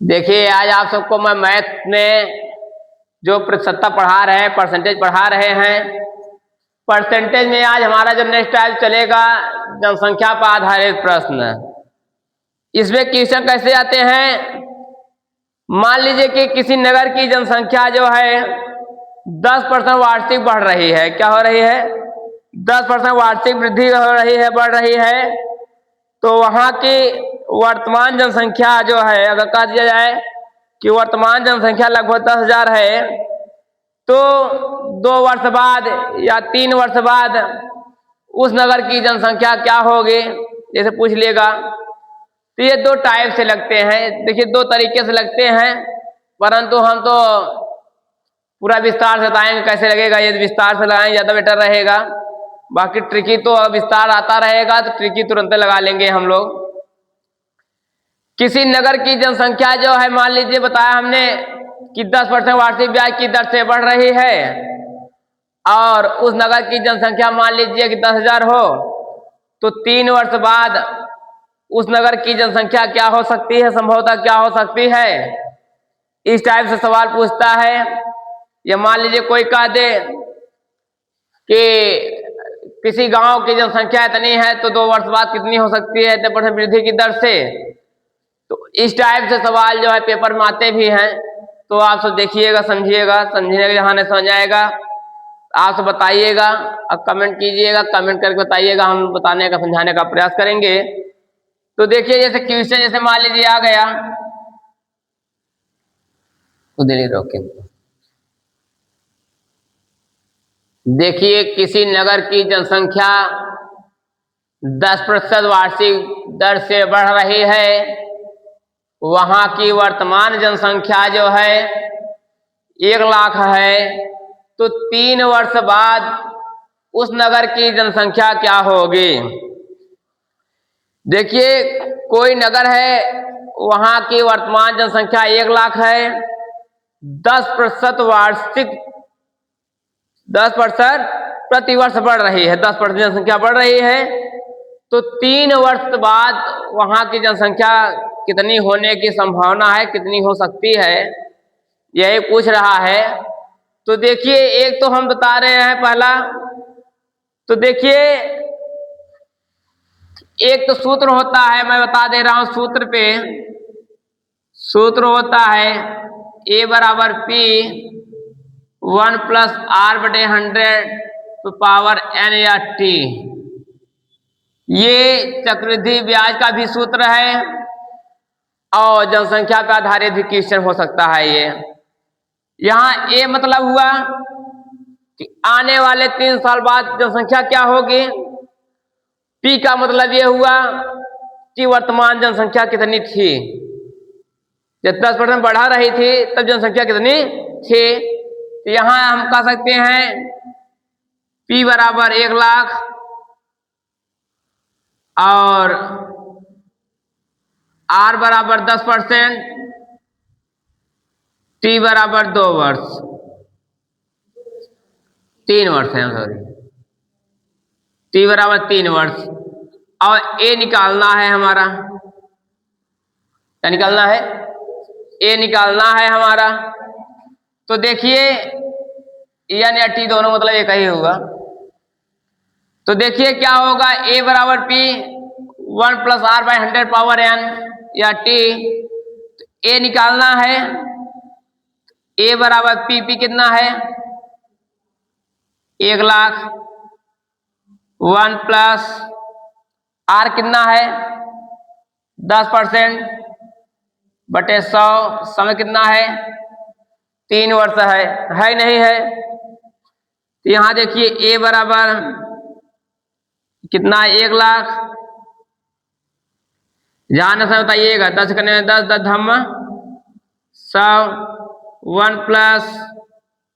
देखिए आज आप सबको मैं मैथ में जो प्रतिशतता पढ़ा रहे हैं, परसेंटेज पढ़ा रहे हैं। परसेंटेज में आज हमारा जो नेक्स्ट टाइप चलेगा जनसंख्या पर आधारित प्रश्न। इसमें क्वेश्चन कैसे आते हैं? मान लीजिए कि किसी नगर की जनसंख्या जो है 10% वार्षिक बढ़ रही है। क्या हो रही है? 10% वार्षिक वृद्धि हो रही है, बढ़ रही है। तो वहां की वर्तमान जनसंख्या जो है, अगर कह दिया जाए कि वर्तमान जनसंख्या लगभग 10,000 है, तो 2 वर्ष बाद या 3 वर्ष बाद उस नगर की जनसंख्या क्या होगी, जैसे पूछ लेगा। तो ये 2 टाइप से लगते हैं। देखिए 2 तरीके से लगते हैं, परंतु हम तो पूरा विस्तार से बताएंगे कैसे लगेगा। ये विस्तार से लगाएंगे ज़्यादा बेटर रहेगा। बाकी ट्रिकी तो विस्तार आता रहेगा, तो ट्रिकी तुरंत लगा लेंगे हम लोग। किसी नगर की जनसंख्या जो है, मान लीजिए बताया हमने कि 10% वार्षिक ब्याज की दर से बढ़ रही है, और उस नगर की जनसंख्या मान लीजिए कि 10,000 हो, तो 3 वर्ष बाद उस नगर की जनसंख्या क्या हो सकती है, संभवतः क्या हो सकती है। इस टाइप से सवाल पूछता है। या मान लीजिए कोई कह दे कि किसी गांव की जनसंख्या इतनी है, तो 2 वर्ष बाद कितनी हो सकती है, 10% वृद्धि की दर से। तो इस टाइप से सवाल जो है पेपर में आते भी हैं। तो आप सब देखिएगा, समझिएगा, समझने के जहाँ नहीं समझ आएगा आप सब बताइएगा, अब कमेंट कीजिएगा, कमेंट करके बताइएगा, हम बताने का समझाने का प्रयास करेंगे। तो देखिए जैसे क्वेश्चन जैसे मान लीजिए आ गया, उधर ही रोके। देखिए किसी नगर की जनसंख्या 10% वार्षिक दर से बढ़ रही है। वहां की वर्तमान जनसंख्या जो है 1 लाख है, तो 3 वर्ष बाद उस नगर की जनसंख्या क्या होगी। देखिए कोई नगर है, वहां की वर्तमान जनसंख्या 1 लाख है, 10% वार्षिक 10% प्रतिवर्ष बढ़ रही है, 10% जनसंख्या बढ़ रही है। तो 3 वर्ष बाद वहां की जनसंख्या कितनी होने की संभावना है, कितनी हो सकती है, यही पूछ रहा है। तो देखिए एक तो हम बता रहे हैं पहला, तो देखिए एक तो सूत्र होता है, मैं बता दे रहा हूं सूत्र पे। सूत्र होता है A बराबर P 1 प्लस R बटे 100 तो पावर N या T। ये चक्रवृद्धि ब्याज का भी सूत्र है, और जनसंख्या पर आधारित भी क्वेश्चन हो सकता है। ये यहाँ A मतलब हुआ कि आने वाले 3 साल बाद जनसंख्या क्या होगी। P का मतलब ये हुआ कि वर्तमान जनसंख्या कितनी थी। जब 10% बढ़ा रही थी तब जनसंख्या कितनी थी। तो यहां हम कह सकते हैं P बराबर 1 लाख और R बराबर 10%, T बराबर 2 वर्ष, 3 वर्ष है, सॉरी, T बराबर 3 वर्ष। और A निकालना है हमारा, क्या निकालना है? A निकालना है हमारा। तो देखिए N या T दोनों मतलब एक ही होगा। तो देखिए क्या होगा, A बराबर P 1 plus R by 100 power N या T। तो A निकालना है, A बराबर P कितना है 1 लाख, 1 प्लस R कितना है 10% बटे 100, समय कितना है 3 वर्ष है नहीं है। तो यहां देखिए A बराबर कितना है 1 लाख, जहां समय बताइएगा 10 करने में 10, 10 धम 100, 1 प्लस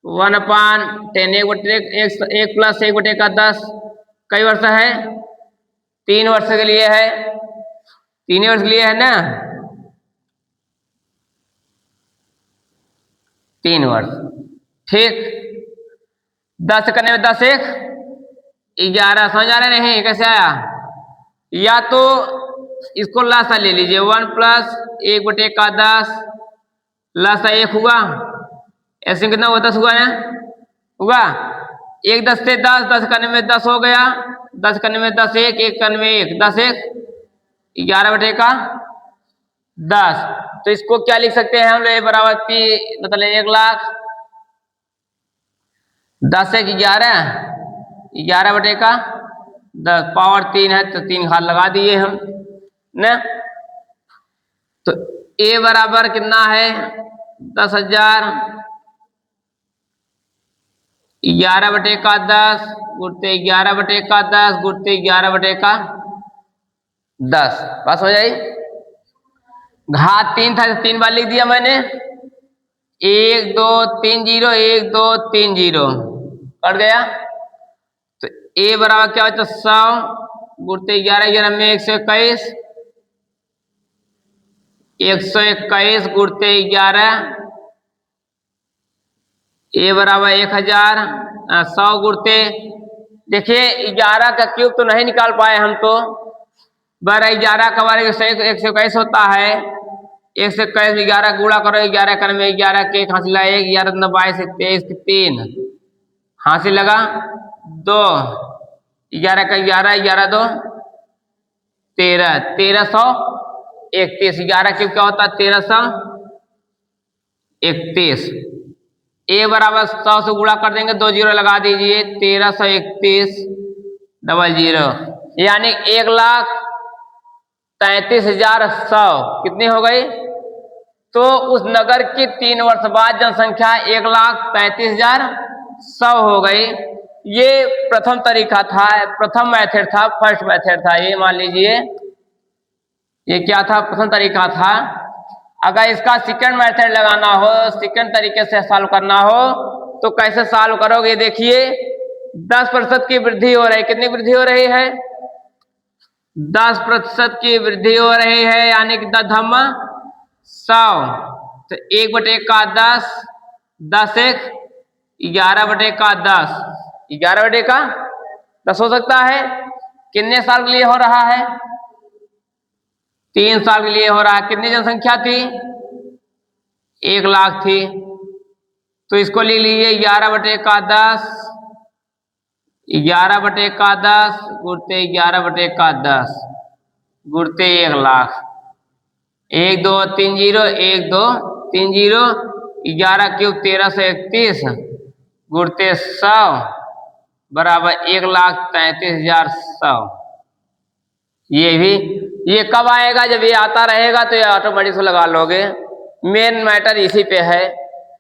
1/10, 1 प्लस 1 बटे का 10, कई वर्ष है 3 वर्ष के लिए है, 3 वर्ष के लिए है ना, 3 वर्ष। ठीक, 10 करने में 10 1 11, समझ आ रहे नहीं कैसे आया। या तो इसको लासा ले लीजिए 1 प्लस 1 बटे का 10 प्लस 1 हुआ, ऐसे कितना हुआ 10 हुआ है, हुआ 1 10 से 10, 10 करने में 10 हो गया, 10 करने में 10 1, 1 करने में 1, 10 1 11 बटे का 10। तो इसको क्या लिख सकते हैं हम लोग, बराबर पी मतलब 1 लाख 10 1 11, 11 बटे का 10 पावर 3 है तो 3 घात लगा दिए हम न। तो ए बराबर कितना है 10,000 11 बटे का 10 गुणते 11 बटे का 10 गुणते 11 बटे का 10, बस हो जाए। घात 3 था, 3 बार लिख दिया मैंने, 1 2 3 0 1 2 3 0 कट गया। तो ए बराबर क्या होता है 100 गुणते 11 11 में 121, 121 गुणते 11, ए बराबर 1000, 100 गुणते, देखिए 11 का क्यूब तो नहीं निकाल पाए हम तो, बर 11 का बार 121 होता है, 121 में 11 गुणा करो, 11 कर में 11 के हासिल लगा 1, 11 22 23 3 हासिल लगा 2, 11 का 11 11 2 13, 1331, 11 क्यूब क्या होता है 1331। ए बराबर 100 से गुणा कर देंगे, 2 जीरो लगा दीजिए, 1331 00, यानी 1,33,100 कितनी हो गई। तो उस नगर की 3 वर्ष बाद जनसंख्या 1,33,100 हो गई। ये प्रथम तरीका था, प्रथम मेथड था, फर्स्ट मेथड था, ये मान लीजिए ये क्या था, प्रथम तरीका था। अगर इसका सेकंड मेथड लगाना हो, सेकंड तरीके से सॉल्व करना हो तो कैसे सॉल्व करोगे, देखिए 10% की वृद्धि हो रही है, कितनी वृद्धि हो रही है 10% की वृद्धि हो रही है, यानी कि 10,100, तो 1 बटे का 10, 10 1 11 बटे का 10, 11 बटे का 10 हो सकता है। कितने साल के लिए हो रहा है 3 साल के लिए हो रहा है। कितनी जनसंख्या थी 1 लाख थी, तो इसको लिख लीजिए 11 बटे का 10, 11 बटे का 10 गुणते 11 बटे का 10 गुणते 1 लाख, 1 2 3 0 1 2 3 0, 11 क्यूब 1331 गुणते 100 बराबर 1,33,100। ये कब आएगा, जब ये आता रहेगा तो ये ऑटोमेटिक से लगा लोगे। मेन मैटर इसी पे है,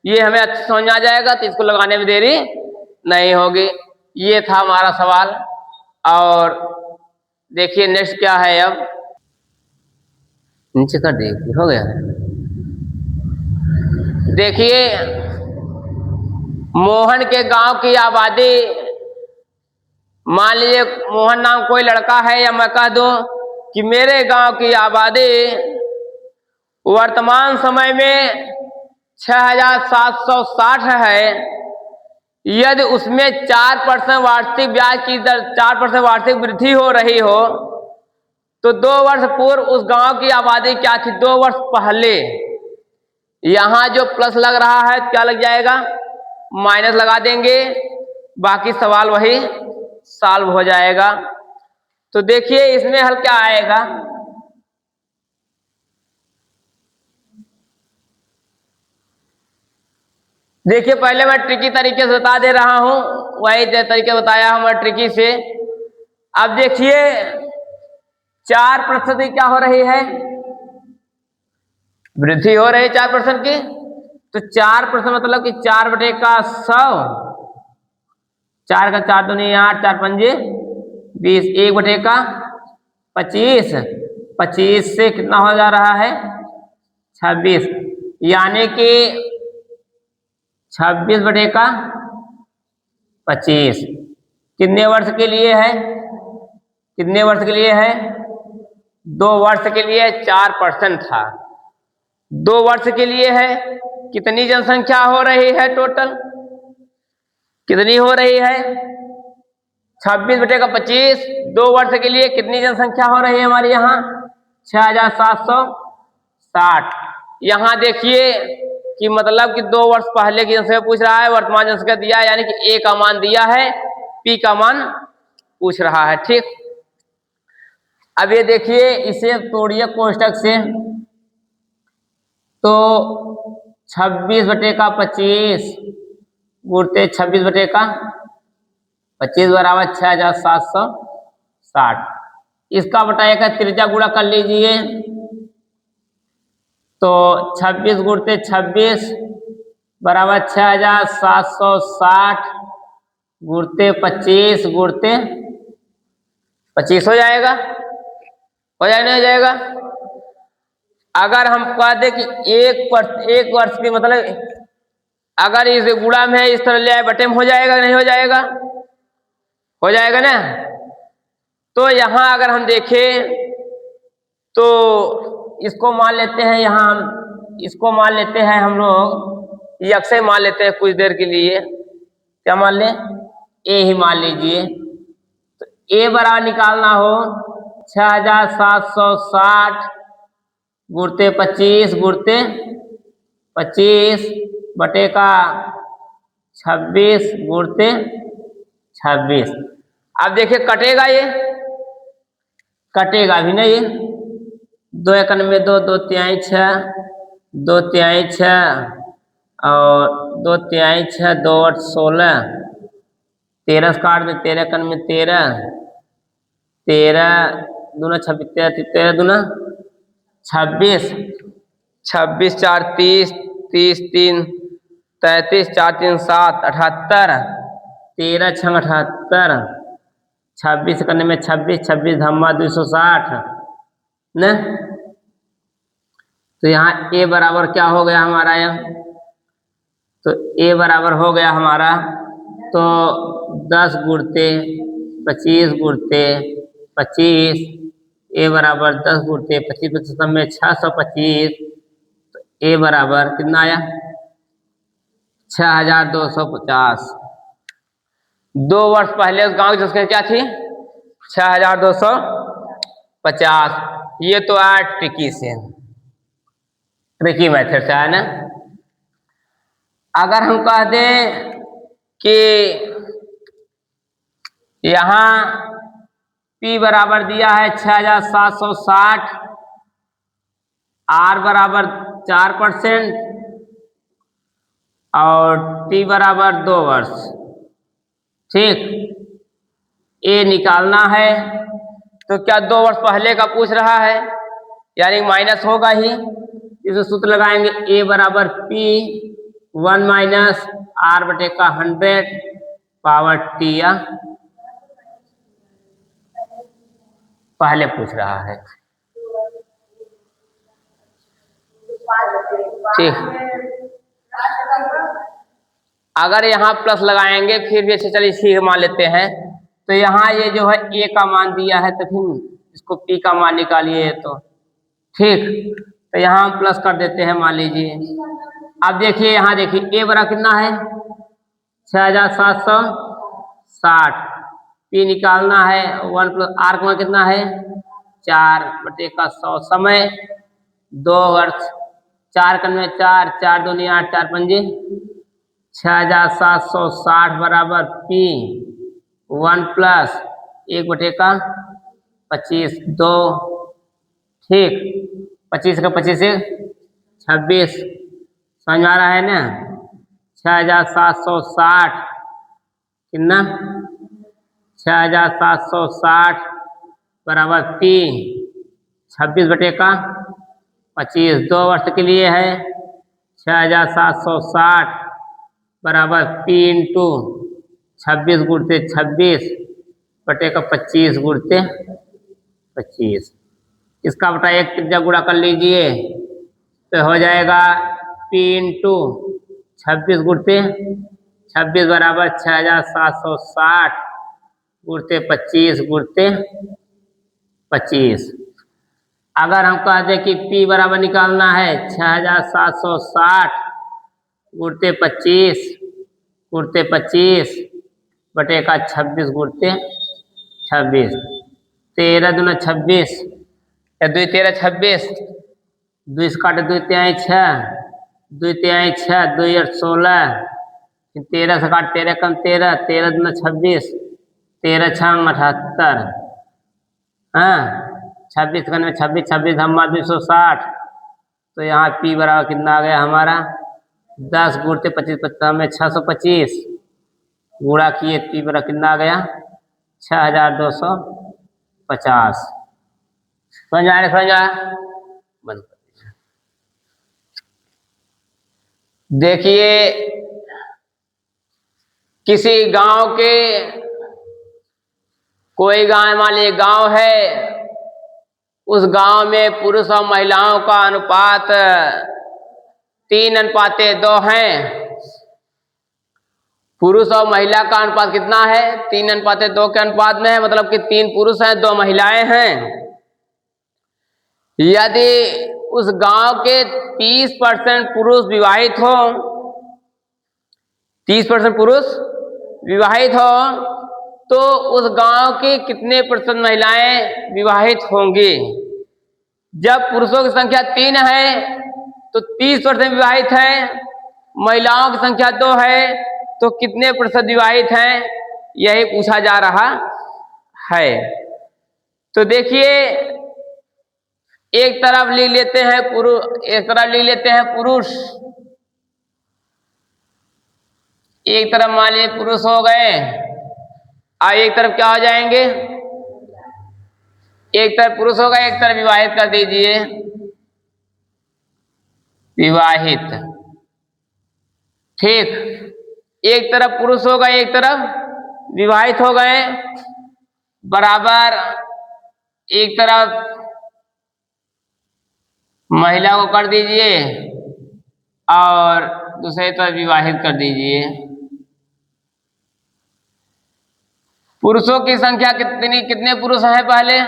ये हमें अच्छा समझ में आ जाएगा तो इसको लगाने में देरी नहीं होगी। ये था हमारा सवाल। और देखिए नेक्स्ट क्या है, अब नीचे कर देखिए, हो गया। देखिए मोहन के गांव की आबादी, मान लीजिए मोहन नाम कोई लड़का है, या मैं कह दूं कि मेरे गांव की आबादी वर्तमान समय में 6,760 है। यदि उसमें 4% वार्षिक ब्याज की दर, 4% वार्षिक वृद्धि हो रही हो, तो 2 वर्ष पूर्व उस गांव की आबादी क्या थी 2 वर्ष पहले। यहां जो प्लस लग रहा है क्या लग जाएगा, माइनस लगा देंगे, बाकी सवाल वही सॉल्व हो जाएगा। तो देखिए इसमें हल क्या आएगा, देखिए पहले मैं ट्रिकी तरीके से बता दे रहा हूं, वही तरीके बताया हूं मैं ट्रिकी से। अब देखिए 4% की क्या हो रही है, वृद्धि हो रही है 4% की। तो 4% मतलब कि 4 बटे का 100, 4 का 4 दूनी 8, 4 पंजे 20, 1 बटे का 25, 25 से कितना हो जा रहा है 26, यानी कि 26 बटे का 25 कितने वर्ष के लिए है, कितने वर्ष के लिए है 2 वर्ष के लिए। 4% था, 2 वर्ष के लिए है। कितनी जनसंख्या हो रही है टोटल, कितनी हो रही है 26 बटे का 25, 2 वर्ष के लिए कितनी जनसंख्या हो रही है हमारे यहाँ 6,760। यहाँ देखिए कि मतलब कि 2 वर्ष पहले की जनसंख्या पूछ रहा है, वर्तमान जनसंख्या दिया है, यानी कि ए का मान दिया है, पी का मान पूछ रहा है। ठीक, अब ये देखिए, इसे तोड़िए कोष्टक से, तो 26/25 गुणते 26/25 बराबर 6760। इसका बटाया का त्रिज्या गुणा कर लीजिए, तो 26 गुणते 26 बराबर 6760 गुणते 25 गुणते 25 हो जाएगा, हो जाए नहीं हो जाएगा। अगर हम कह दें कि एक वर्ष की मतलब अगर इस गुणा में इस तरह ले आए बटे में, हो जाएगा नहीं हो जाएगा, हो जाएगा ना। तो यहां अगर हम देखें तो इसको मान लेते हैं, यहां इसको मान लेते हैं हम लोग, ये अक्सर मान लेते हैं कुछ देर के लिए। क्या मान लें? ए ही मान लीजिए। तो ए बराबर निकालना हो 6760 गुणते 25 गुणते 25 बटे का 26 गुणते 26। अब देखिए कटेगा, ये कटेगा भी नहीं। 2 एकन में 2, 2 तिहाई 6, 2 तिहाई 6 और 2 तिहाई 6, 2 8 16, 13 से काट में 13 एकन में 13, 13 दूना 26, 13 दूना 26, 26 4 30, 30 3 33, 4 3 7 78, 13 6 78, 26 करने में 26, 26 धम्मा 260 न। तो यहाँ ए बराबर क्या हो गया हमारा, यहाँ तो ए बराबर हो गया हमारा, तो 10 गुणते 25 गुणते 25, ए बराबर 10 गुणते 25 25 में 625। तो ए बराबर कितना आया? 6250। 2 वर्ष पहले उस गांव की जनसंख्या क्या थी? 6250। ये तो आया ट्रिकी से, ट्रिकी मेथड से है ना। अगर हम कह दें कि यहां P बराबर दिया है 6760, R बराबर 4% और T बराबर 2 वर्ष। ठीक, ए निकालना है, तो क्या 2 वर्ष पहले का पूछ रहा है, यानी माइनस होगा ही। इसे सूत्र लगाएंगे, ए बराबर P 1 माइनस R बटे का 100 पावर T, या पहले पूछ रहा है। ठीक, अगर यहाँ प्लस लगाएंगे फिर भी अच्छा, चलिए ठीक मान लेते हैं। तो यहाँ ये जो है ए का मान दिया है, तो फिर इसको पी का मान निकालिए। तो ठीक, तो यहाँ हम प्लस कर देते हैं, मान लीजिए। अब देखिए यहाँ देखिए ए बराबर कितना है? 6760। पी निकालना है, 1 प्लस आर का कितना है? 4 बटे का 100। समय 2 वर्ष। 4 करने में 4, 4 दूनी 8, 4 पंजे 6760 बराबर P 1 प्लस 1 बटे का 25 2। ठीक, 25 का 25 से 26, समझ आ रहा है ना। 6760 कितना? 6760 बराबर P 26 बटे का 25, 2 वर्ष के लिए है। 6760 बराबर P इंटू 26 गुणते 26 बटे का 25 गुणते 25। इसका बटा 1 त्रिज्या गुणा कर लीजिए, तो हो जाएगा P इंटू 26 गुणते 26 बराबर 6760 गुणते 25 गुणते 25। अगर हम कह दें कि P बराबर निकालना है 6760 गुणते 25 गुणते 25 बटे का 26 गुणते 26। 13 दूना 26 या 2 13 26, 2 काटे 2 तिहाई 6, 2 तिहाई 6, 2 8 16, 13 से काट 13 कम 13, 13 दूना 26, 13 छंग 78, हाँ 26 में 26, 26 हम 260। तो यहाँ पी बराबर कितना आ गया हमारा 10 गुणते 25 50 में 625 गुणा किए पी बराबर कितना आ गया 6250। समझ आया समझ आया। बंद कर दीजिए। देखिए किसी गांव के कोई गांव मान लीजिए गांव है, उस गांव में पुरुष और महिलाओं का अनुपात 3:2 है। पुरुष और महिला का अनुपात कितना है 3:2 के अनुपात में है, मतलब कि 3 पुरुष हैं 2 महिलाएं हैं। यदि उस गांव के 30% पुरुष विवाहित हो, 30% पुरुष विवाहित हो, तो उस गांव की कितने प्रतिशत महिलाएं विवाहित होंगी। जब पुरुषों की संख्या 3 है तो 30% विवाहित हैं, महिलाओं की संख्या 2 है तो कितने प्रतिशत विवाहित हैं, यही पूछा जा रहा है। तो देखिए एक तरफ लिख लेते हैं पुरुष, एक तरफ लिख लेते हैं पुरुष, एक तरफ मान लीजिए पुरुष हो गए और एक तरफ क्या हो जाएंगे, एक तरफ पुरुष होगा एक तरफ विवाहित कर दीजिए, विवाहित, ठीक। एक तरफ पुरुष होगा एक तरफ विवाहित हो गए, बराबर एक तरफ महिला को कर दीजिए और दूसरी तरफ विवाहित कर दीजिए। पुरुषों की संख्या कितनी, कितने पुरुष हैं पहले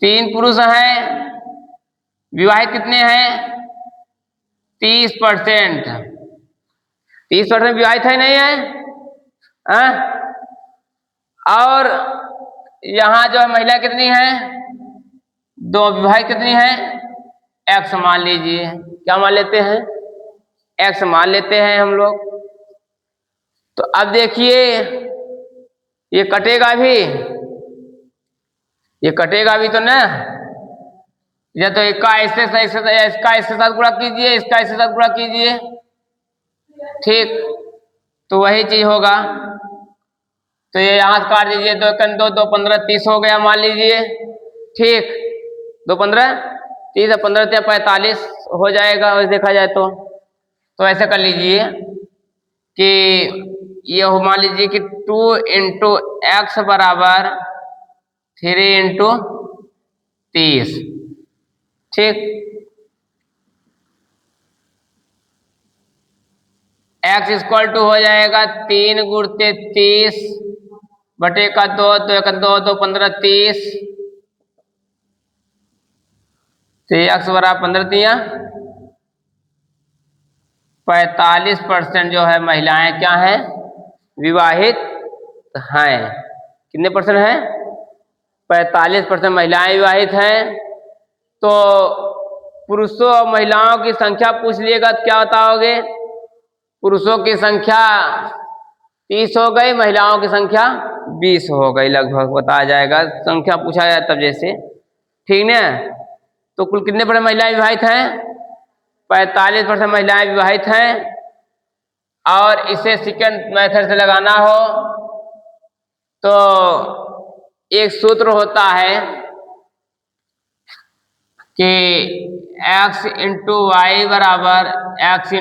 3 पुरुष हैं, विवाहित कितने हैं 30%, 30% विवाहित है नहीं है, और यहाँ जो महिला कितनी है 2, विवाहित कितनी है x मान लीजिए, क्या मान लेते हैं x मान लेते हैं हम लोग। तो अब देखिए ये कटेगा भी, ये कटेगा भी तो ना, या तो इसका इसके साथ गुणा कीजिए, इसका इसके साथ गुणा कीजिए, ठीक, तो वही चीज होगा। तो ये यहाँ काट दीजिए, 2 × 2 2 15 30 हो गया मान लीजिए, ठीक, 2 15 30 15 45 हो जाएगा वैसे देखा जाए तो ऐसे कर लीजिए कि ये हो मान लीजिए कि 2 × x बराबर 3 × 30, ठीक। x इक्वल टू हो जाएगा 3 × 30 बटे का 2, 2 × 2 2 15 30, तो x बराबर 15 दिया 45% जो है महिलाएं क्या हैं विवाहित हैं। कितने परसेंट हैं 45% महिलाएं विवाहित हैं। तो पुरुषों और महिलाओं की संख्या पूछ लिएगा तो क्या बताओगे, पुरुषों की संख्या 30 हो गई, महिलाओं की संख्या 20 हो गई, लगभग बताया जाएगा, संख्या पूछा जाए तब जैसे, ठीक ना। तो कुल कितने % महिलाएं विवाहित हैं 45% महिलाएं विवाहित हैं। और इसे सेकंड मेथड से लगाना हो तो एक सूत्र होता है कि x × y बराबर x ×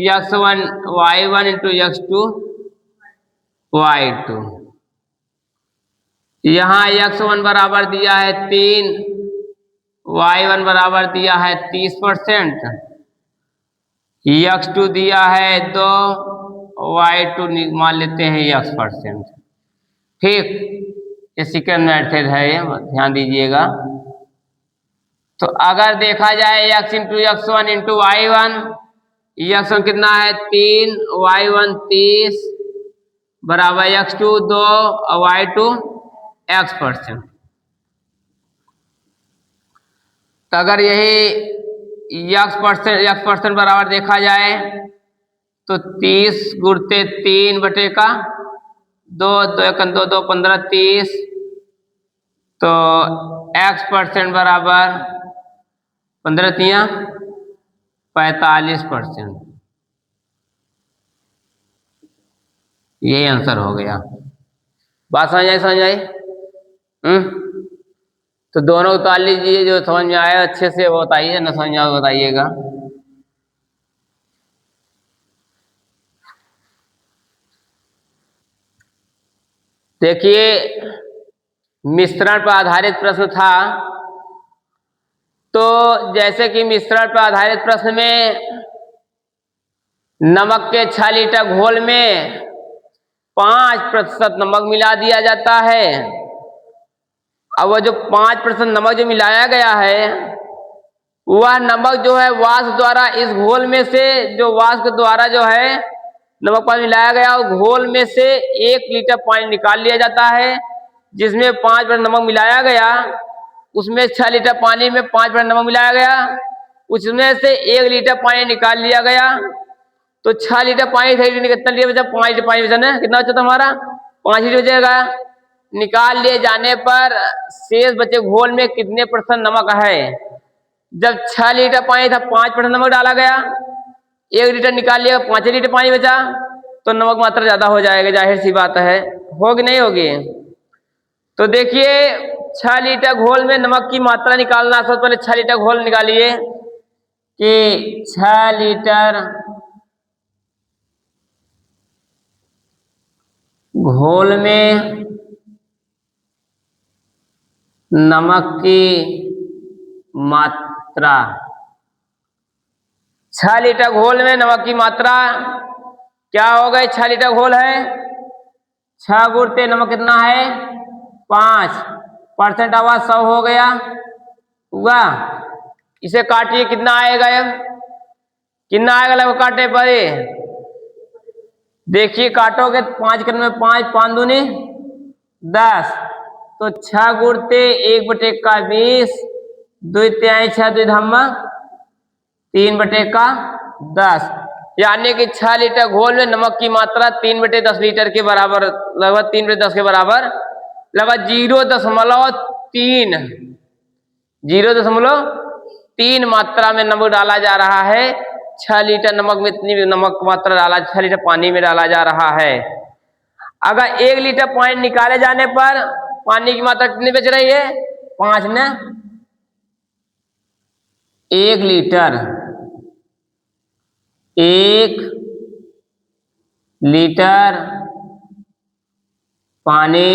x1 y1 × x2 y2। यहाँ x1 बराबर दिया है 3, y1 बराबर दिया है 30%, x2 दिया है 2, y2 मान लेते हैं x%, ठीक। ये सेकंड मेथड है, ये ध्यान दीजिएगा। तो अगर देखा जाए x × x1 × y1, x1 कितना है 3, y1 30 बराबर x2 2 और y2 x%। तो अगर यही x% बराबर देखा जाए तो 30 गुणते 3 बटे का 2, 2 1 2 2 15 30, तो x% बराबर 15 तिया 45%। यही आंसर हो गया। बात समझ आई? तो दोनों उतार लीजिए, जो समझ में आया अच्छे से वो बताइए, न समझ में आया बताइएगा। देखिए, मिश्रण पर आधारित प्रश्न था, तो जैसे कि मिश्रण पर आधारित प्रश्न में नमक के 6 लीटर घोल में 5% नमक मिला दिया जाता है। अब वह जो 5% नमक जो मिलाया गया है, वह नमक जो है वाष्प द्वारा इस घोल में से, जो वाष्प द्वारा जो है नमक पानी मिलाया गया, उस घोल में से 1 लीटर पानी निकाल लिया जाता है। जिसमें 5% नमक मिलाया गया, उसमें 6 लीटर पानी में 5% नमक मिलाया गया, उसमें से 1 लीटर पानी निकाल लिया गया। तो 6 लीटर पानी था, कितना लीटर बचा? 5 लीटर पानी बचा ना, कितना बचा था हमारा? 5 लीटर बचेगा। निकाल लिए जाने पर शेष बचे घोल में कितने % नमक है? जब 6 लीटर पानी था, 5% नमक डाला गया, 1 लीटर निकाल लिया, 5 लीटर पानी बचा, तो नमक मात्रा ज्यादा हो जाएगा, जाहिर सी बात है। होगी नहीं होगी? तो देखिए, 6 लीटर घोल में नमक की मात्रा निकालना। सबसे पहले 6 लीटर घोल निकालिए कि 6 लीटर घोल में नमक की मात्रा, 6 लीटर घोल में नमक की मात्रा क्या हो गई? 6 लीटर घोल है, 6 गुणते नमक कितना है? 5%, आवाज 100 हो गया हुआ। इसे काटिए, कितना आएगा? अब कितना आएगा लगभग काटे पर? देखिए, काटोगे 5 करने में 5, 5 दूनी 10, तो 6 गुणते 1 बटे का 20, 2 तिहाई 6, 2 धम्मा 3 बटे का 10, यानी कि 6 लीटर घोल में नमक की मात्रा 3 बटे 10 लीटर के बराबर, लगभग 3 बटे 10 के बराबर, लगभग 0.3, 0.3 मात्रा में नमक डाला जा रहा है। 6 लीटर नमक में इतनी नमक मात्रा डाला, 6 लीटर पानी में डाला जा रहा है। अगर 1 लीटर पानी निकाले जाने पर पानी की मात्रा कितनी बच रही है? 5 ना। 1 लीटर पानी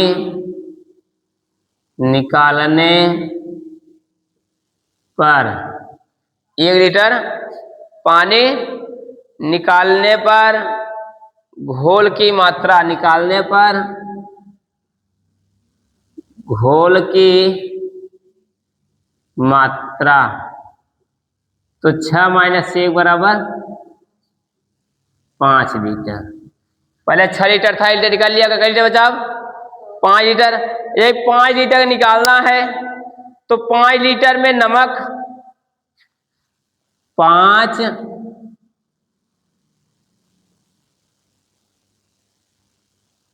निकालने पर, 1 लीटर पानी निकालने पर घोल की मात्रा, निकालने पर घोल की मात्रा, तो 6 - 1 बराबर 5 लीटर। पहले 6 लीटर था, लीटर निकाल लिया, कितना लीटर बचा? 5 लीटर। ये 5 लीटर निकालना है, तो 5 लीटर में नमक 5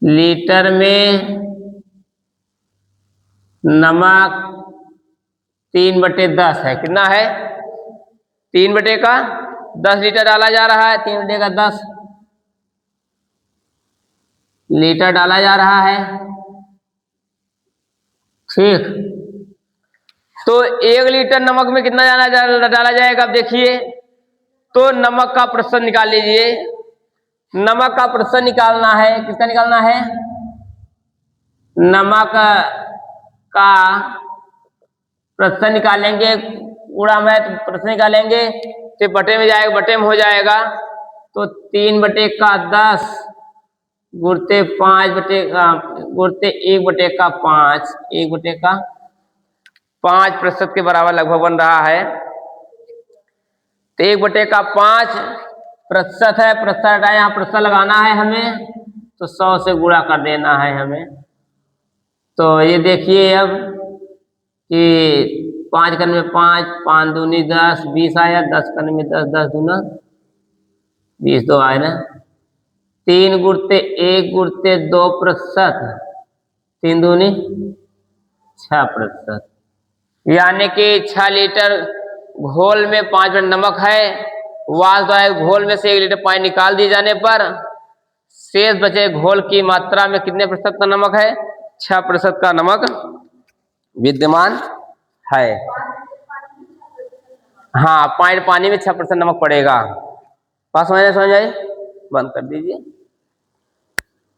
लीटर में नमक 3/10 है। कितना है? 3 बटे का 10 लीटर डाला जा रहा है, 3 बटे का 10 लीटर डाला जा रहा है। ठीक, तो 1 लीटर नमक में कितना डाला जाएगा? अब देखिए, तो नमक का प्रतिशत निकाल लीजिए। नमक का प्रतिशत निकालना है, किसका निकालना है? नमक का प्रतिशत निकालेंगे, उड़ा में तो प्रतिशत निकालेंगे, तो बटे में जाएगा, बटे में हो जाएगा, तो 3 बटे का 10 गुणते 5 बटे का, गुणते 1 बटे का 5, 1 बटे का 5% के बराबर लगभग बन रहा है। तो 1 बटे का 5% है, प्रतिशत हटाए, यहाँ प्रतिशत लगाना है हमें, तो 100 से गुणा कर देना है हमें। तो ये देखिए अब कि 5 करने में 5, 5 दूनी 10, 20 आया, 10 करने में 10, 10 दूना 20, 2 आए ना। 3 गुणते 1 गुणते 2%, 3 दूनी 6%, यानी कि 6 लीटर घोल में 5 मिनट नमक है। वास्तविक घोल में से 1 लीटर पानी निकाल दिए जाने पर शेष बचे घोल की मात्रा में कितने प्रतिशत का नमक है? 6% का नमक विद्यमान है। हाँ, पानी में 6% नमक पड़ेगा। बात समझ आई? बंद कर दीजिए।